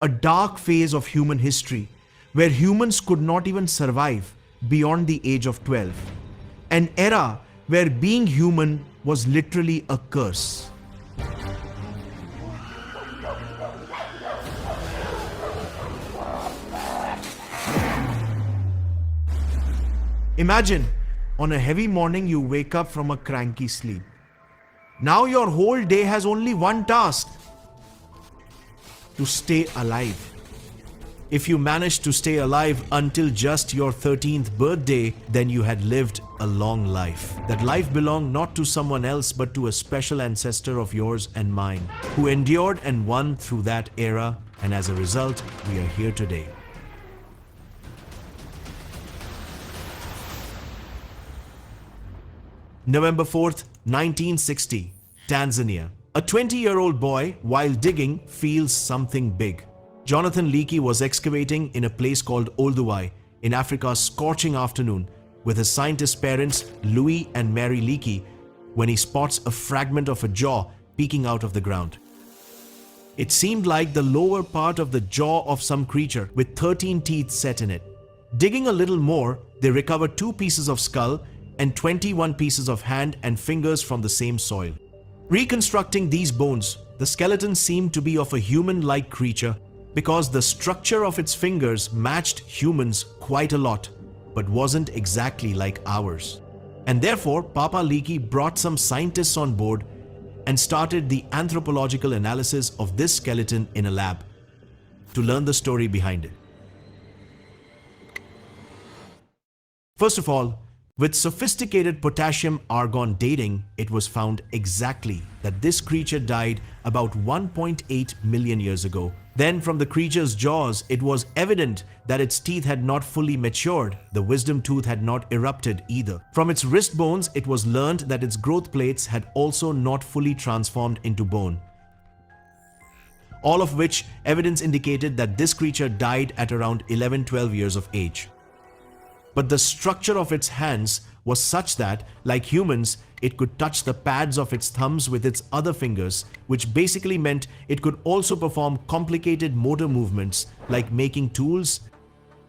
A dark phase of human history where humans could not even survive beyond the age of 12. An era where being human was literally a curse. Imagine, on a heavy morning you wake up from a cranky sleep. Now your whole day has only one task: to stay alive. If you managed to stay alive until just your 13th birthday, then you had lived a long life. That life belonged not to someone else but to a special ancestor of yours and mine, who endured and won through that era, and as a result, we are here today. November 4th, 1960, Tanzania. A 20-year-old boy, while digging, feels something big. Jonathan Leakey was excavating in a place called Olduvai in Africa's scorching afternoon with his scientist parents Louis and Mary Leakey when he spots a fragment of a jaw peeking out of the ground. It seemed like the lower part of the jaw of some creature with 13 teeth set in it. Digging a little more, they recovered 2 pieces of skull and 21 pieces of hand and fingers from the same soil. Reconstructing these bones, the skeleton seemed to be of a human-like creature because the structure of its fingers matched humans quite a lot, but wasn't exactly like ours. And therefore, Papa Leakey brought some scientists on board and started the anthropological analysis of this skeleton in a lab to learn the story behind it. First of all, with sophisticated potassium-argon dating, it was found exactly that this creature died about 1.8 million years ago. Then from the creature's jaws, it was evident that its teeth had not fully matured. The wisdom tooth had not erupted either. From its wrist bones, it was learned that its growth plates had also not fully transformed into bone. All of which evidence indicated that this creature died at around 11-12 years of age. But the structure of its hands was such that, like humans, it could touch the pads of its thumbs with its other fingers, which basically meant it could also perform complicated motor movements like making tools.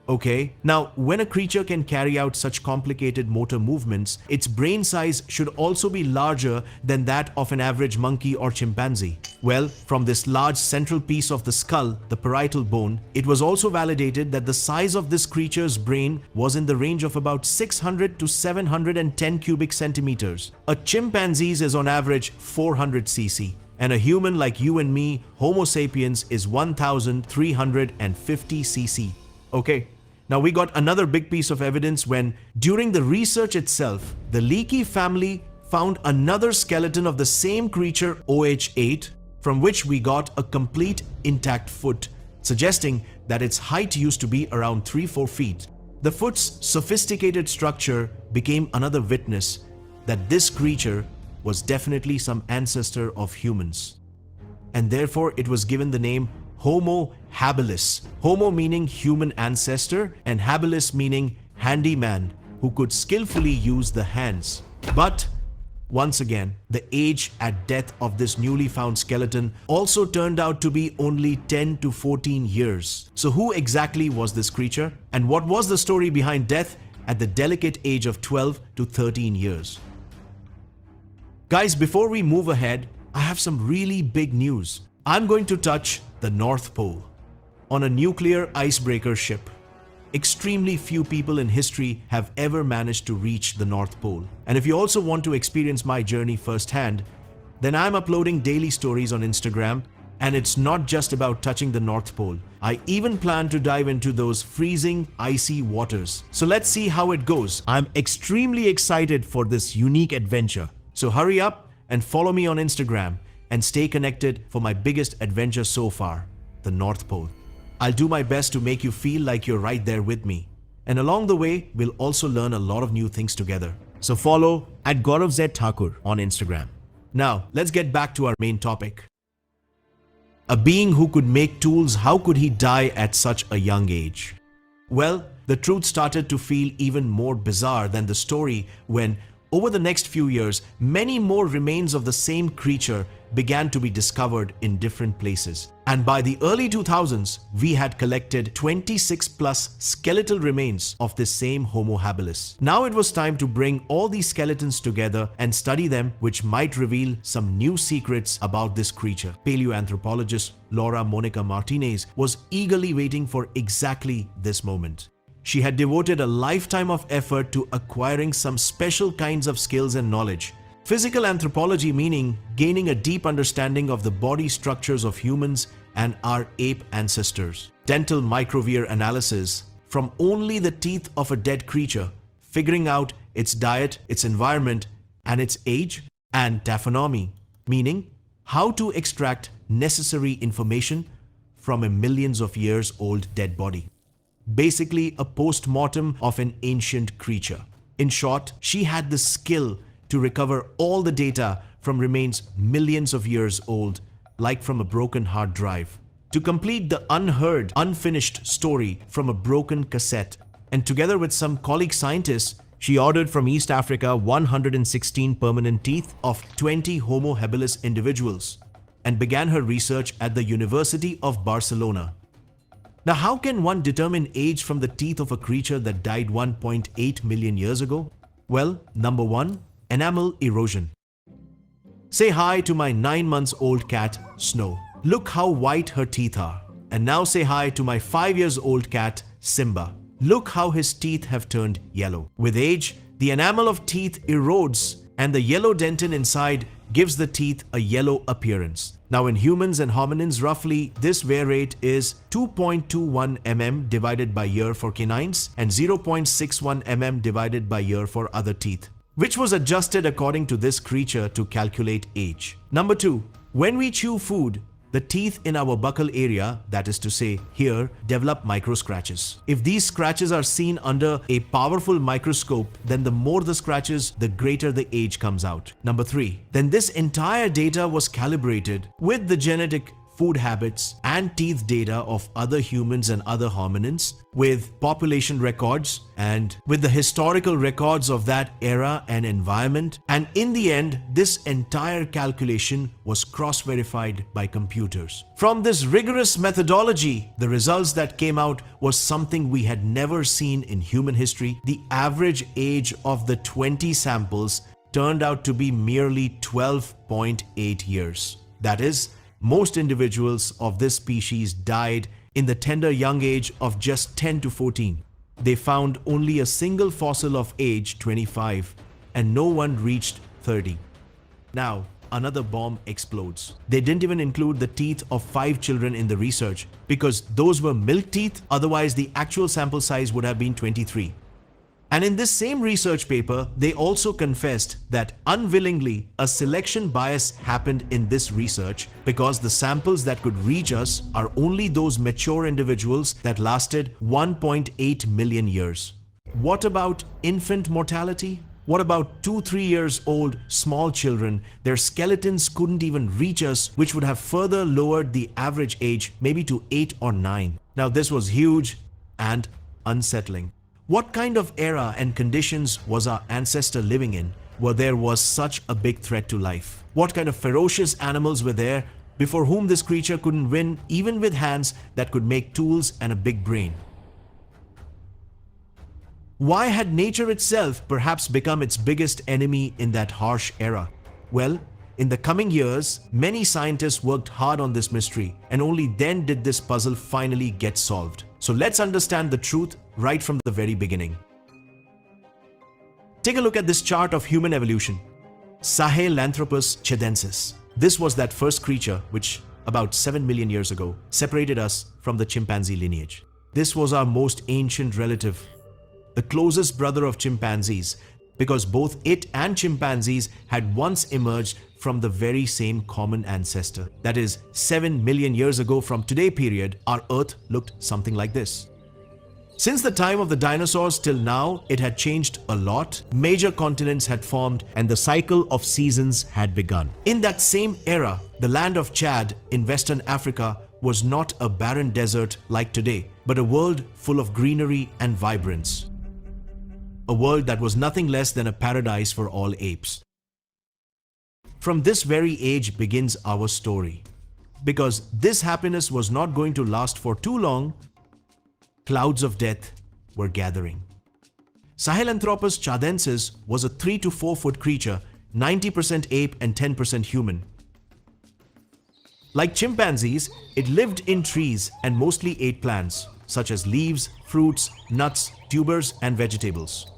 Okay, now when a creature can carry out such complicated motor movements, its brain size should also be larger than that of an average monkey or chimpanzee. Well, from this large central piece of the skull, the parietal bone, it was also validated that the size of this creature's brain was in the range of about 600 to 710 cubic centimeters. A chimpanzee's is on average 400 cc. And a human like you and me, Homo sapiens, is 1350 cc. Okay. Now we got another big piece of evidence when, during the research itself, the Leakey family found another skeleton of the same creature OH8, from which we got a complete intact foot, suggesting that its height used to be around 3-4 feet. The foot's sophisticated structure became another witness that this creature was definitely some ancestor of humans. And therefore it was given the name Homo habilis. Homo meaning human ancestor and habilis meaning handyman who could skillfully use the hands. But once again, the age at death of this newly found skeleton also turned out to be only 10 to 14 years. So who exactly was this creature? And what was the story behind death at the delicate age of 12 to 13 years? Guys, before we move ahead, I have some really big news. I'm going to touch the North Pole on a nuclear icebreaker ship. Extremely few people in history have ever managed to reach the North Pole. And if you also want to experience my journey firsthand, then I'm uploading daily stories on Instagram, and it's not just about touching the North Pole. I even plan to dive into those freezing, icy waters. So let's see how it goes. I'm extremely excited for this unique adventure. So hurry up and follow me on Instagram and stay connected for my biggest adventure so far, the North Pole. I'll do my best to make you feel like you're right there with me. And along the way, we'll also learn a lot of new things together. So follow at Gaurav Z Thakur on Instagram. Now, let's get back to our main topic. A being who could make tools, how could he die at such a young age? Well, the truth started to feel even more bizarre than the story when, over the next few years, many more remains of the same creature began to be discovered in different places. And by the early 2000s, we had collected 26 plus skeletal remains of this same Homo habilis. Now it was time to bring all these skeletons together and study them, which might reveal some new secrets about this creature. Paleoanthropologist Laura Monica Martinez was eagerly waiting for exactly this moment. She had devoted a lifetime of effort to acquiring some special kinds of skills and knowledge. Physical anthropology meaning gaining a deep understanding of the body structures of humans and our ape ancestors. Dental microsphere analysis from only the teeth of a dead creature, figuring out its diet, its environment, and its age. And taphonomy, meaning how to extract necessary information from a millions of years old dead body. Basically a post-mortem of an ancient creature. In short, she had the skill to recover all the data from remains millions of years old, like from a broken hard drive, to complete the unheard, unfinished story from a broken cassette. And together with some colleague scientists, she ordered from East Africa 116 permanent teeth of 20 Homo habilis individuals and began her research at the University of Barcelona. Now, how can one determine age from the teeth of a creature that died 1.8 million years ago? Well, number one, enamel erosion. Say hi to my 9 months old cat, Snow. Look how white her teeth are. And now say hi to my 5 years old cat, Simba. Look how his teeth have turned yellow. With age, the enamel of teeth erodes and the yellow dentin inside gives the teeth a yellow appearance. Now in humans and hominins, roughly this wear rate is 2.21 mm divided by year for canines and 0.61 mm divided by year for other teeth, which was adjusted according to this creature to calculate age. Number two, when we chew food, the teeth in our buccal area, that is to say here, develop micro scratches. If these scratches are seen under a powerful microscope, then the more the scratches, the greater the age comes out. Number three, then this entire data was calibrated with the genetic, food habits, and teeth data of other humans and other hominins, with population records and with the historical records of that era and environment. And in the end, this entire calculation was cross-verified by computers. From this rigorous methodology, the results that came out was something we had never seen in human history. The average age of the 20 samples turned out to be merely 12.8 years. That is, most individuals of this species died in the tender young age of just 10 to 14. They found only a single fossil of age 25 and no one reached 30. Now, another bomb explodes. They didn't even include the teeth of 5 children in the research because those were milk teeth, otherwise the actual sample size would have been 23. And in this same research paper, they also confessed that unwillingly a selection bias happened in this research because the samples that could reach us are only those mature individuals that lasted 1.8 million years. What about infant mortality? What about 2-3 years old small children? Their skeletons couldn't even reach us, which would have further lowered the average age maybe to 8 or 9. Now this was huge and unsettling. What kind of era and conditions was our ancestor living in where there was such a big threat to life? What kind of ferocious animals were there before whom this creature couldn't win even with hands that could make tools and a big brain? Why had nature itself perhaps become its biggest enemy in that harsh era? Well, in the coming years, many scientists worked hard on this mystery, and only then did this puzzle finally get solved. So let's understand the truth right from the very beginning. Take a look at this chart of human evolution. Sahelanthropus chedensis. This was that first creature which, about 7 million years ago, separated us from the chimpanzee lineage. This was our most ancient relative, the closest brother of chimpanzees, because both it and chimpanzees had once emerged from the very same common ancestor. That is, 7 million years ago from today period, our Earth looked something like this. Since the time of the dinosaurs till now, it had changed a lot. Major continents had formed and the cycle of seasons had begun. In that same era, the land of Chad in Western Africa was not a barren desert like today, but a world full of greenery and vibrance. A world that was nothing less than a paradise for all apes. From this very age begins our story. Because this happiness was not going to last for too long, clouds of death were gathering. Sahelanthropus chadensis was a 3 to 4 foot creature, 90% ape and 10% human. Like chimpanzees, it lived in trees and mostly ate plants, such as leaves, fruits, nuts, tubers, and vegetables.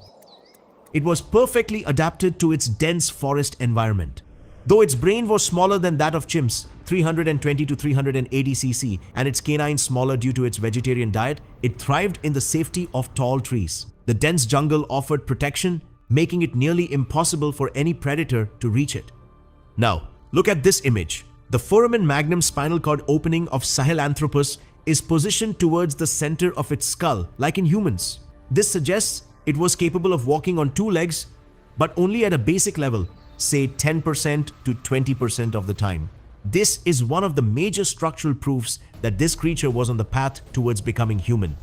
It was perfectly adapted to its dense forest environment. Though its brain was smaller than that of chimps, 320 to 380 cc, and its canines smaller due to its vegetarian diet, it thrived in the safety of tall trees. The dense jungle offered protection, making it nearly impossible for any predator to reach it. Now, look at this image. The foramen magnum spinal cord opening of Sahelanthropus is positioned towards the center of its skull, like in humans. This suggests it was capable of walking on two legs, but only at a basic level, say 10% to 20% of the time. This is one of the major structural proofs that this creature was on the path towards becoming human.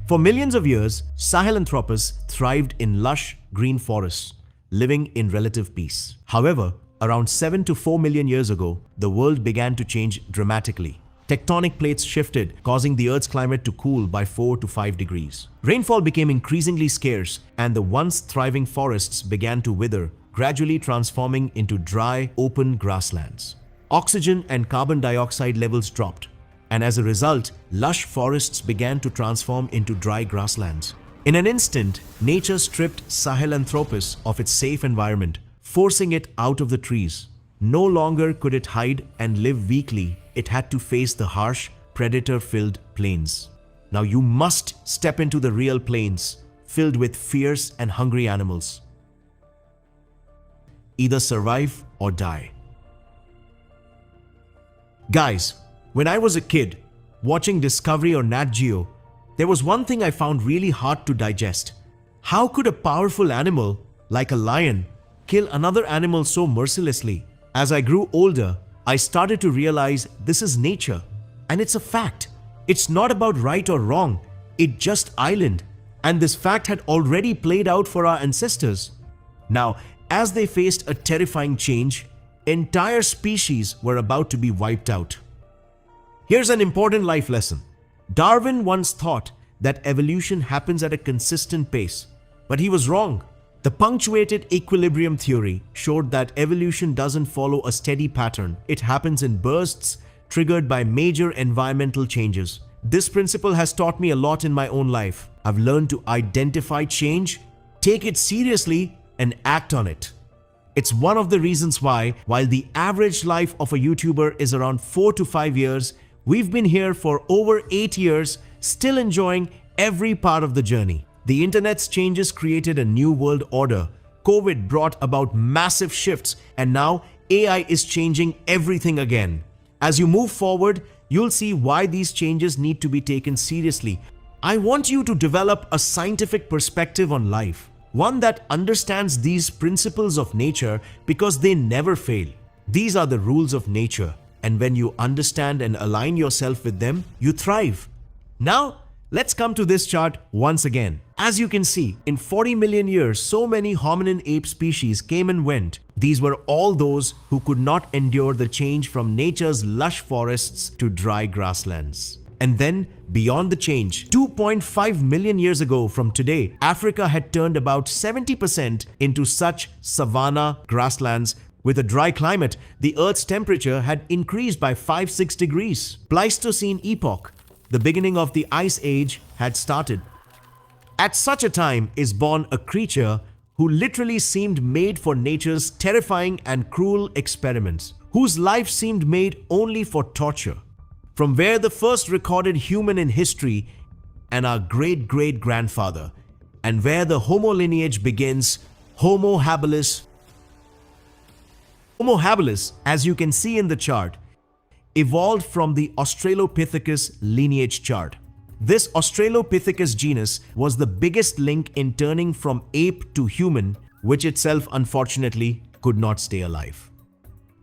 For millions of years, Sahelanthropus thrived in lush green forests, living in relative peace. However, around 7 to 4 million years ago, the world began to change dramatically. Tectonic plates shifted, causing the Earth's climate to cool by 4 to 5 degrees. Rainfall became increasingly scarce, and the once thriving forests began to wither, gradually transforming into dry, open grasslands. Oxygen and carbon dioxide levels dropped, and as a result, lush forests began to transform into dry grasslands. In an instant, nature stripped Sahelanthropus of its safe environment, forcing it out of the trees. No longer could it hide and live weakly. It had to face the harsh, predator-filled plains. Now you must step into the real plains, filled with fierce and hungry animals. Either survive or die. Guys, when I was a kid, watching Discovery or Nat Geo, there was one thing I found really hard to digest. How could a powerful animal, like a lion, kill another animal so mercilessly? As I grew older, I started to realize this is nature, and it's a fact. It's not about right or wrong, it's just island, and this fact had already played out for our ancestors. Now, as they faced a terrifying change, entire species were about to be wiped out. Here's an important life lesson. Darwin once thought that evolution happens at a consistent pace, but he was wrong. The punctuated equilibrium theory showed that evolution doesn't follow a steady pattern. It happens in bursts triggered by major environmental changes. This principle has taught me a lot in my own life. I've learned to identify change, take it seriously, and act on it. It's one of the reasons why, while the average life of a YouTuber is around 4 to 5 years, we've been here for over 8 years, still enjoying every part of the journey. The internet's changes created a new world order. COVID brought about massive shifts, and now AI is changing everything again. As you move forward, you'll see why these changes need to be taken seriously. I want you to develop a scientific perspective on life, one that understands these principles of nature because they never fail. These are the rules of nature, and when you understand and align yourself with them, you thrive. Now, let's come to this chart once again. As you can see, in 40 million years, so many hominin ape species came and went. These were all those who could not endure the change from nature's lush forests to dry grasslands. And then, beyond the change, 2.5 million years ago from today, Africa had turned about 70% into such savanna grasslands. With a dry climate, the Earth's temperature had increased by 5-6 degrees. Pleistocene epoch, the beginning of the Ice Age, had started. At such a time is born a creature who literally seemed made for nature's terrifying and cruel experiments, whose life seemed made only for torture. From where the first recorded human in history and our great-great-grandfather, and where the Homo lineage begins, Homo habilis. Homo habilis, as you can see in the chart, evolved from the Australopithecus lineage chart. This Australopithecus genus was the biggest link in turning from ape to human, which itself unfortunately could not stay alive.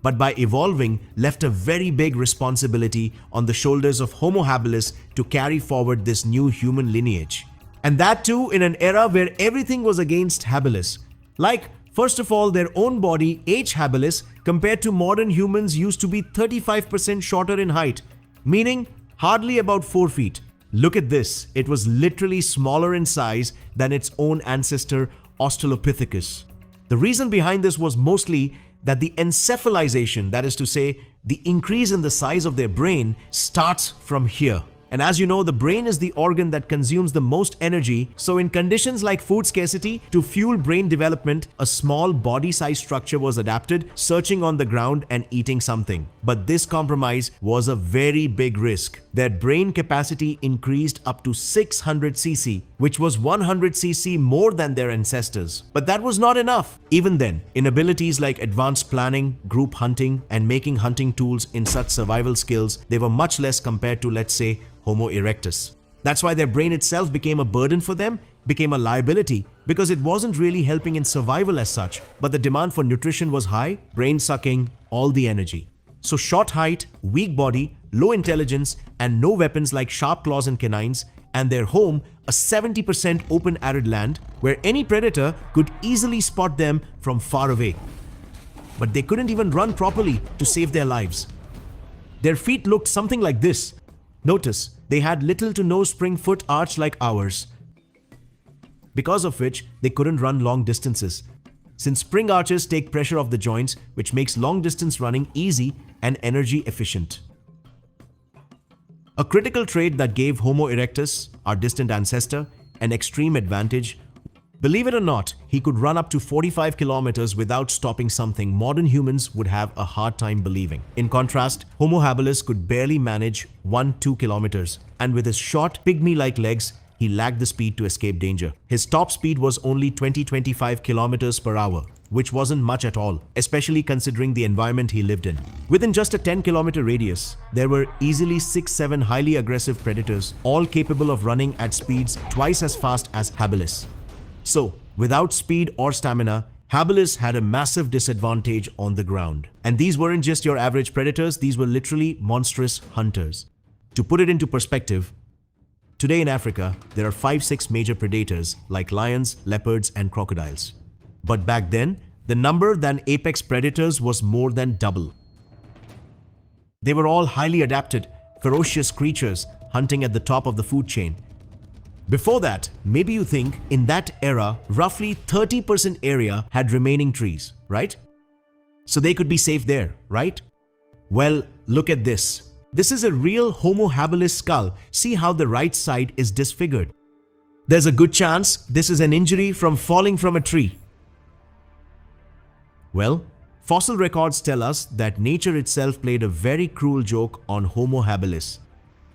But by evolving, left a very big responsibility on the shoulders of Homo habilis to carry forward this new human lineage. And that too in an era where everything was against habilis. Like, First of all, their own body, H. habilis, compared to modern humans used to be 35% shorter in height, meaning hardly about 4 feet. Look at this, it was literally smaller in size than its own ancestor Australopithecus. The reason behind this was mostly that the encephalization, that is to say, the increase in the size of their brain, starts from here. And as you know, the brain is the organ that consumes the most energy, so in conditions like food scarcity, to fuel brain development, a small body-sized structure was adapted, searching on the ground and eating something. But this compromise was a very big risk. Their brain capacity increased up to 600 cc, which was 100 cc more than their ancestors. But that was not enough. Even then, in abilities like advanced planning, group hunting, and making hunting tools in such survival skills, they were much less compared to, let's say, Homo erectus. That's why their brain itself became a burden for them, became a liability, because it wasn't really helping in survival as such, but the demand for nutrition was high, brain sucking all the energy. So short height, weak body, low intelligence, and no weapons like sharp claws and canines, and their home, a 70% open arid land where any predator could easily spot them from far away. But they couldn't even run properly to save their lives. Their feet looked something like this. Notice, they had little to no spring foot arch like ours, because of which they couldn't run long distances, since spring arches take pressure off the joints, which makes long distance running easy and energy efficient. A critical trait that gave Homo erectus, our distant ancestor, an extreme advantage. Believe it or not, he could run up to 45 kilometers without stopping, something modern humans would have a hard time believing. In contrast, Homo habilis could barely manage 1-2 kilometers, and with his short, pygmy-like legs, he lacked the speed to escape danger. His top speed was only 20-25 kilometers per hour, which wasn't much at all, especially considering the environment he lived in. Within just a 10-kilometer radius, there were easily 6-7 highly aggressive predators, all capable of running at speeds twice as fast as habilis. So, without speed or stamina, habilis had a massive disadvantage on the ground. And these weren't just your average predators, these were literally monstrous hunters. To put it into perspective, today in Africa, there are 5-6 major predators like lions, leopards, and crocodiles. But back then, the number than apex predators was more than double. They were all highly adapted, ferocious creatures hunting at the top of the food chain. Before that, maybe you think in that era, roughly 30% area had remaining trees, right? So they could be safe there, right? Well, look at this. This is a real Homo habilis skull. See how the right side is disfigured. There's a good chance this is an injury from falling from a tree. Well, fossil records tell us that nature itself played a very cruel joke on Homo habilis,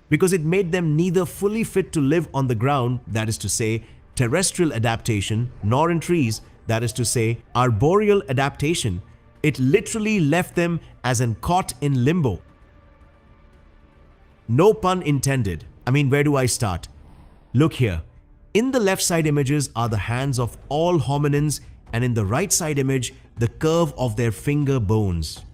because it made them neither fully fit to live on the ground, that is to say, terrestrial adaptation, nor in trees, that is to say, arboreal adaptation. It literally left them as in caught in limbo. No pun intended. I mean, where do I start? Look here. In the left side images are the hands of all hominins, and in the right side image, the curve of their finger bones.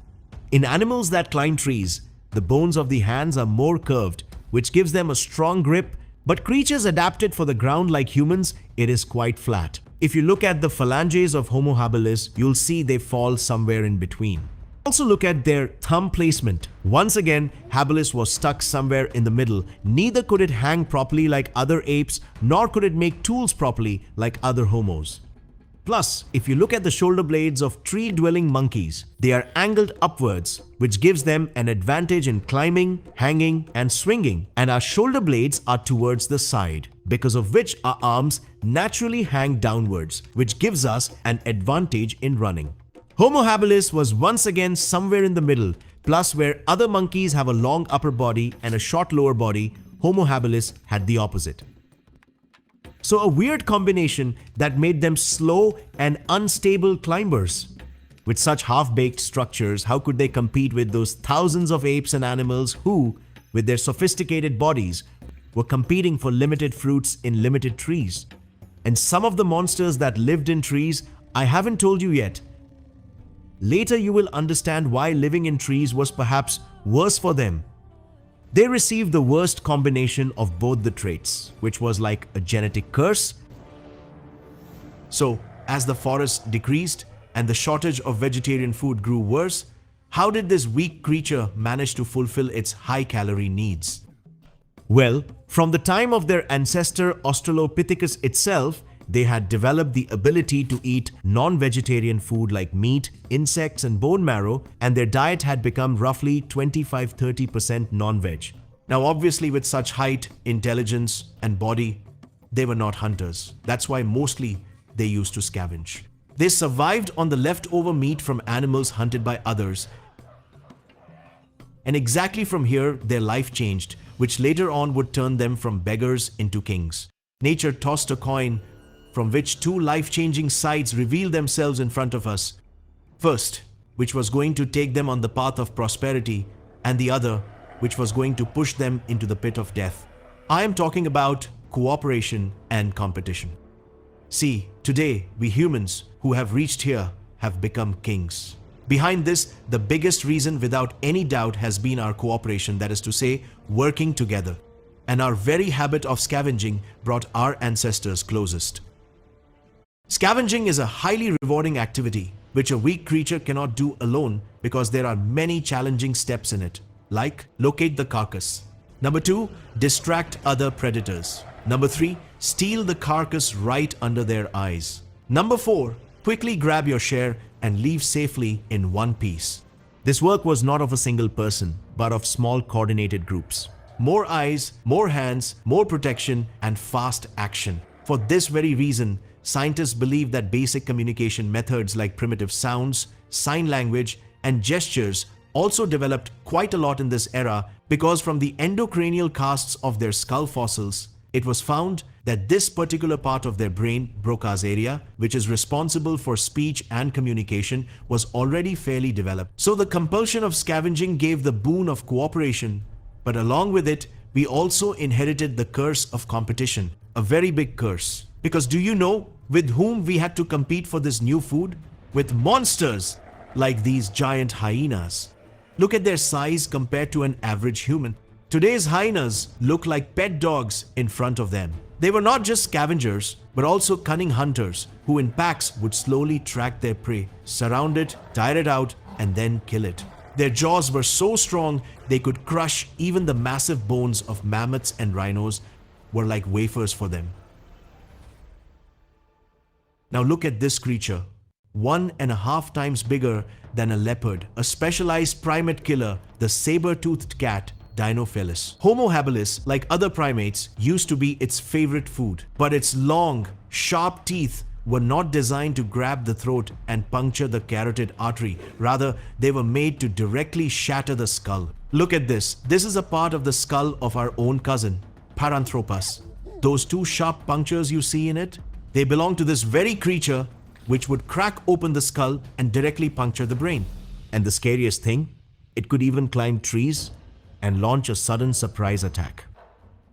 In animals that climb trees, the bones of the hands are more curved, which gives them a strong grip, but creatures adapted for the ground like humans, it is quite flat. If you look at the phalanges of Homo habilis, you'll see they fall somewhere in between. Also look at their thumb placement. Once again, habilis was stuck somewhere in the middle. Neither could it hang properly like other apes, nor could it make tools properly like other homos. Plus, if you look at the shoulder blades of tree-dwelling monkeys, they are angled upwards, which gives them an advantage in climbing, hanging, and swinging, and our shoulder blades are towards the side, because of which our arms naturally hang downwards, which gives us an advantage in running. Homo habilis was once again somewhere in the middle, plus where other monkeys have a long upper body and a short lower body, Homo habilis had the opposite. So a weird combination that made them slow and unstable climbers. With such half-baked structures, how could they compete with those thousands of apes and animals who, with their sophisticated bodies, were competing for limited fruits in limited trees? And some of the monsters that lived in trees, I haven't told you yet. Later you will understand why living in trees was perhaps worse for them. They received the worst combination of both the traits, which was like a genetic curse. So, as the forest decreased, and the shortage of vegetarian food grew worse, how did this weak creature manage to fulfill its high-calorie needs? Well, from the time of their ancestor Australopithecus itself, they had developed the ability to eat non-vegetarian food like meat, insects, and bone marrow, and their diet had become roughly 25-30% non-veg. Now, obviously, with such height, intelligence, and body, they were not hunters. That's why mostly they used to scavenge. They survived on the leftover meat from animals hunted by others. And exactly from here, their life changed, which later on would turn them from beggars into kings. Nature tossed a coin from which two life-changing sides revealed themselves in front of us. First, which was going to take them on the path of prosperity, and the other, which was going to push them into the pit of death. I am talking about cooperation and competition. See, today, we humans who have reached here have become kings. Behind this, the biggest reason without any doubt has been our cooperation, that is to say, working together. And our very habit of scavenging brought our ancestors closest. Scavenging is a highly rewarding activity, which a weak creature cannot do alone because there are many challenging steps in it, like locate the carcass. Number 2, distract other predators. Number 3, steal the carcass right under their eyes. Number 4, quickly grab your share and leave safely in one piece. This work was not of a single person, but of small coordinated groups. More eyes, more hands, more protection, and fast action. For this very reason, scientists believe that basic communication methods like primitive sounds, sign language, and gestures also developed quite a lot in this era because from the endocranial casts of their skull fossils, it was found that this particular part of their brain, Broca's area, which is responsible for speech and communication, was already fairly developed. So the compulsion of scavenging gave the boon of cooperation, but along with it, we also inherited the curse of competition, a very big curse. Because do you know with whom we had to compete for this new food? With monsters like these giant hyenas. Look at their size compared to an average human. Today's hyenas look like pet dogs in front of them. They were not just scavengers, but also cunning hunters who in packs would slowly track their prey, surround it, tire it out, and then kill it. Their jaws were so strong they could crush even the massive bones of mammoths, and rhinos were like wafers for them. Now look at this creature, 1.5 times bigger than a leopard, a specialized primate killer, the saber-toothed cat, Dinofelis. Homo habilis, like other primates, used to be its favorite food, but its long, sharp teeth were not designed to grab the throat and puncture the carotid artery. Rather, they were made to directly shatter the skull. Look at this. This is a part of the skull of our own cousin, Paranthropus. Those 2 sharp punctures you see in it, they belong to this very creature which would crack open the skull and directly puncture the brain. And the scariest thing, it could even climb trees and launch a sudden surprise attack.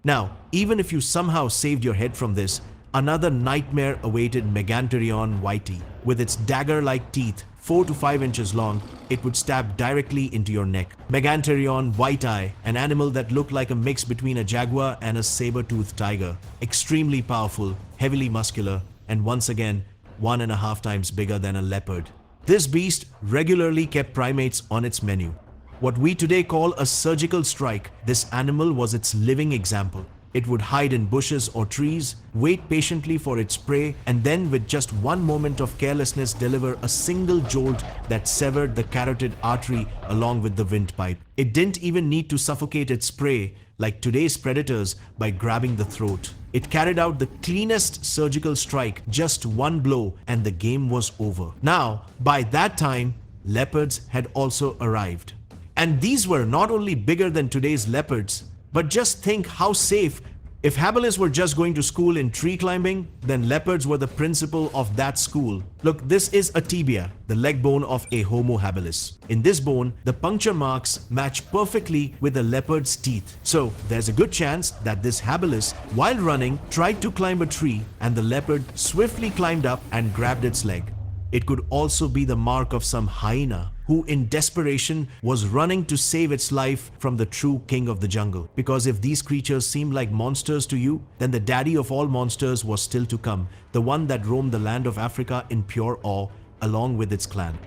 Now, even if you somehow saved your head from this, another nightmare awaited Megantereon whitey. With its dagger-like teeth, 4 to 5 inches long, it would stab directly into your neck. Megantereon whiteye, an animal that looked like a mix between a jaguar and a saber-toothed tiger. Extremely powerful, heavily muscular, and once again, 1.5 times bigger than a leopard. This beast regularly kept primates on its menu. What we today call a surgical strike, this animal was its living example. It would hide in bushes or trees, wait patiently for its prey, and then with just one moment of carelessness deliver a single jolt that severed the carotid artery along with the windpipe. It didn't even need to suffocate its prey like today's predators by grabbing the throat. It carried out the cleanest surgical strike, just one blow, and the game was over. Now, by that time, leopards had also arrived. And these were not only bigger than today's leopards, but just think how safe. If habilis were just going to school in tree climbing, then leopards were the principal of that school. Look, this is a tibia, the leg bone of a Homo habilis. In this bone, the puncture marks match perfectly with the leopard's teeth. So there's a good chance that this habilis, while running, tried to climb a tree and the leopard swiftly climbed up and grabbed its leg. It could also be the mark of some hyena who in desperation was running to save its life from the true king of the jungle. Because if these creatures seemed like monsters to you, then the daddy of all monsters was still to come, the one that roamed the land of Africa in pure awe, along with its clan.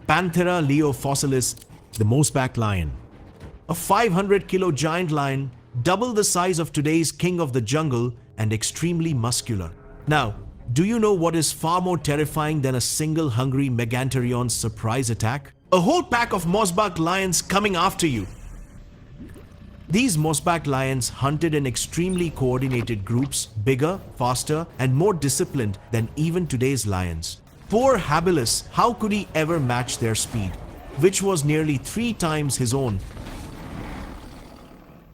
Panthera leofossilis, the mossback lion. A 500-kilo giant lion, double the size of today's king of the jungle and extremely muscular. Now, do you know what is far more terrifying than a single hungry Megantereon's surprise attack? A whole pack of mossback lions coming after you. These mossback lions hunted in extremely coordinated groups, bigger, faster, and more disciplined than even today's lions. Poor habilis, how could he ever match their speed, which was nearly 3 times his own?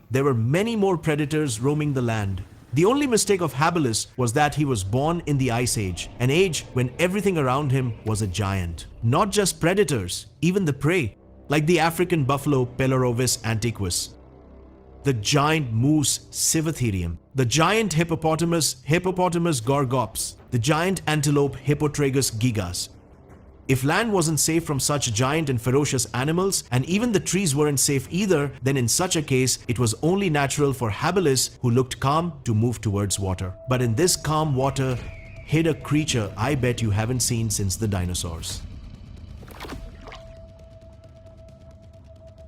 There were many more predators roaming the land. The only mistake of habilis was that he was born in the Ice Age, an age when everything around him was a giant. Not just predators, even the prey, like the African buffalo Pelorovis antiquus, the giant moose Civatherium, the giant hippopotamus gorgops, the giant antelope Hippotragus gigas. If land wasn't safe from such giant and ferocious animals, and even the trees weren't safe either, then in such a case, it was only natural for habilis, who looked calm, to move towards water. But in this calm water hid a creature I bet you haven't seen since the dinosaurs.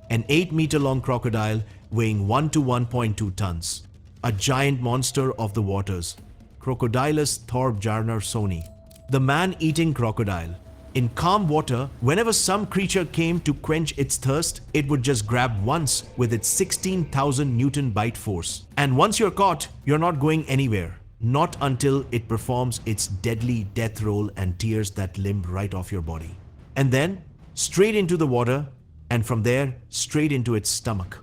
An 8-meter-long crocodile weighing 1 to 1.2 tons. A giant monster of the waters, Crocodilus thorbjarnarsoni, the man-eating crocodile. In calm water, whenever some creature came to quench its thirst, it would just grab once with its 16,000 Newton bite force. And once you're caught, you're not going anywhere. Not until it performs its deadly death roll and tears that limb right off your body. And then, straight into the water, and from there, straight into its stomach.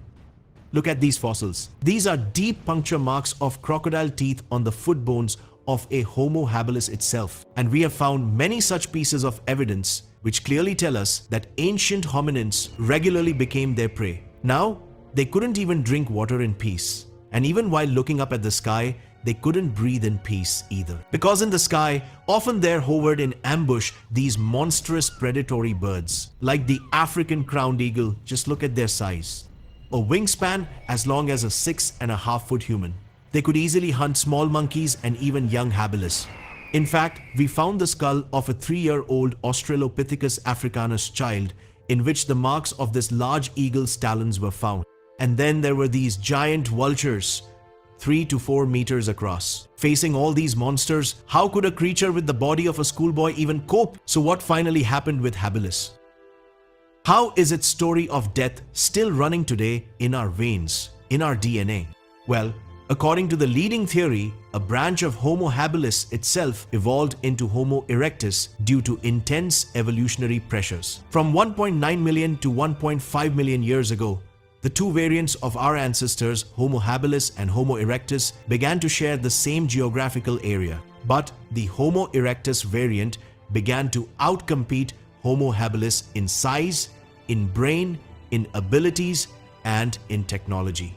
Look at these fossils. These are deep puncture marks of crocodile teeth on the foot bones of a Homo habilis itself. And we have found many such pieces of evidence which clearly tell us that ancient hominins regularly became their prey. Now, they couldn't even drink water in peace. And even while looking up at the sky, they couldn't breathe in peace either. Because in the sky, often there hovered in ambush these monstrous predatory birds. Like the African crowned eagle, just look at their size. A wingspan as long as a 6.5-foot human. They could easily hunt small monkeys and even young habilis. In fact, we found the skull of a 3-year-old Australopithecus africanus child in which the marks of this large eagle's talons were found. And then there were these giant vultures, 3 to 4 meters across. Facing all these monsters, how could a creature with the body of a schoolboy even cope? So what finally happened with habilis? How is its story of death still running today in our veins, in our DNA? Well, according to the leading theory, a branch of Homo habilis itself evolved into Homo erectus due to intense evolutionary pressures. From 1.9 million to 1.5 million years ago, the two variants of our ancestors, Homo habilis and Homo erectus, began to share the same geographical area. But the Homo erectus variant began to outcompete Homo habilis in size, in brain, in abilities, and in technology.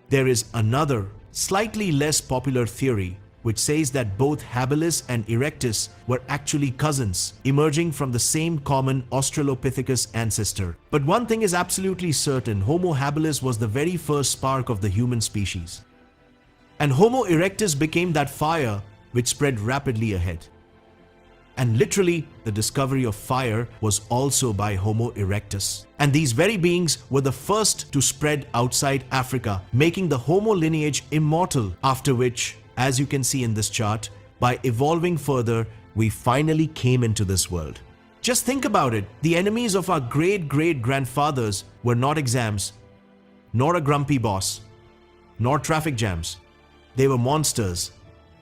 There is another, slightly less popular theory which says that both habilis and erectus were actually cousins, emerging from the same common Australopithecus ancestor. But one thing is absolutely certain: Homo habilis was the very first spark of the human species. And Homo erectus became that fire which spread rapidly ahead. And literally, the discovery of fire was also by Homo erectus. And these very beings were the first to spread outside Africa, making the Homo lineage immortal, after which, as you can see in this chart, by evolving further, we finally came into this world. Just think about it. The enemies of our great-great-grandfathers were not exams, nor a grumpy boss, nor traffic jams. They were monsters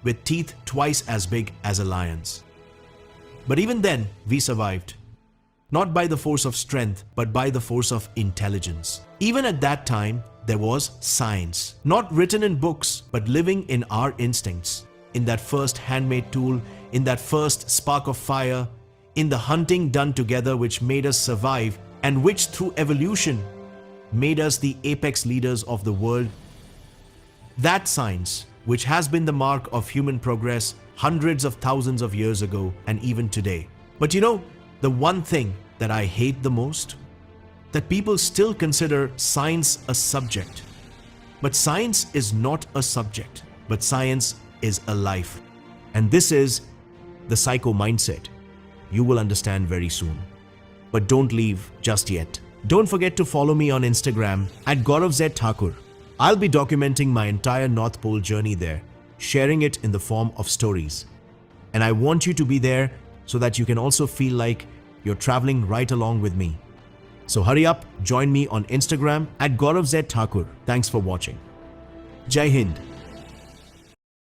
with teeth twice as big as a lion's. But even then, we survived. Not by the force of strength, but by the force of intelligence. Even at that time, there was science. Not written in books, but living in our instincts. In that first handmade tool, in that first spark of fire, in the hunting done together which made us survive, and which through evolution made us the apex leaders of the world. That science, which has been the mark of human progress hundreds of thousands of years ago and even today. But you know, the one thing that I hate the most? That people still consider science a subject. But science is not a subject, but science is a life. And this is the psycho mindset. You will understand very soon. But don't leave just yet. Don't forget to follow me on Instagram at Gaurav Z Thakur. I'll be documenting my entire North Pole journey there, sharing it in the form of stories. And I want you to be there so that you can also feel like you're traveling right along with me. So hurry up, join me on Instagram at Gaurav Z Thakur. Thanks for watching. Jai Hind.